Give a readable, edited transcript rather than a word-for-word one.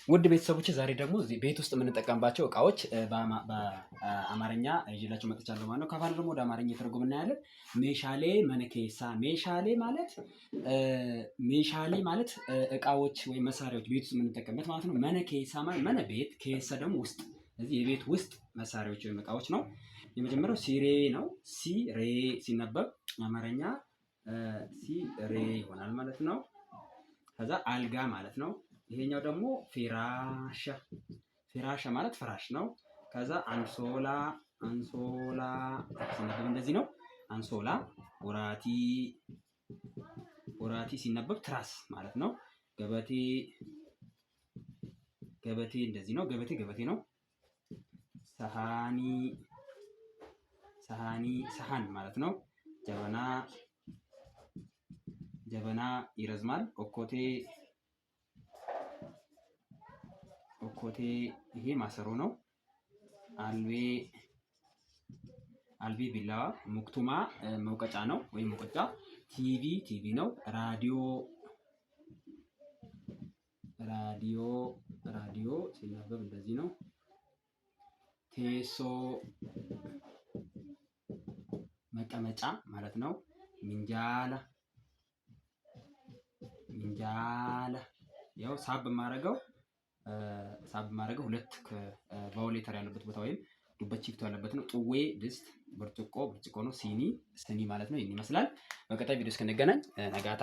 ውድ ቤተሰቦች ዛሬ ደግሞ እዚህ ቤት ውስጥ የምንጠቀምባቸው እቃዎች በአማርኛ ይዤላችሁ መጥቻለሁ ማለት ነው። ከፋን ደግሞ ወደ አማርኛ ተርጉም እናያለን። ሜሻሌ መነኬሳ ሜሻሌ ማለት እቃዎች ወይም መሳሪያዎች ቤት ውስጥ የምንጠቀምበት ማለት ነው። መነኬሳ ማለት መነ ቤት፣ ኬሳ ደግሞ ውስጥ። ስለዚህ የቤት ውስጥ መሳሪያዎች ወይም እቃዎች ነው። የመጀመሪያው ሲሬ ነው። ሲሬ ሲነበብ አማርኛ ሲሬ ይሆናል ማለት ነው። ከዛ አልጋ ማለት ነው። ይሄኛው ደግሞ ፊራሻ ማለት ፍራሽ ነው። ከዛ አንሶላ ሲነበብ እንደዚህ ነው። አንሶላ ወራቲ ሲነበብ ትራስ ማለት ነው። ገበቴ እንደዚህ ነው። ገበቴ ነው። ሰሃን ማለት ነው። ጀበና ይረዝማል። ኦኮቴ ይሄ ማሰሮ ነው። አልቤ ቢላዋ፣ ሙክቱማ መውቀጫ ነው ወይም ሙቀጫ። ቲቪ ነው። ራዲዮ ሲነበብ እንደዚህ ነው። ቴሶ መቀመጫ ማለት ነው። ሚንጃላ ያው ሳብ ማረገው ሁለት ቫውሌተር ያለበት ቦታ ወይም ዱበቺክቶ ያለበት ነው። ጥዌ ድስት፣ ብርጭቆ ነው። ሲኒ ማለት ነው። ይህን ይመስላል። በቀጣይ ቪዲዮ እስክንገናኝ ነጋታ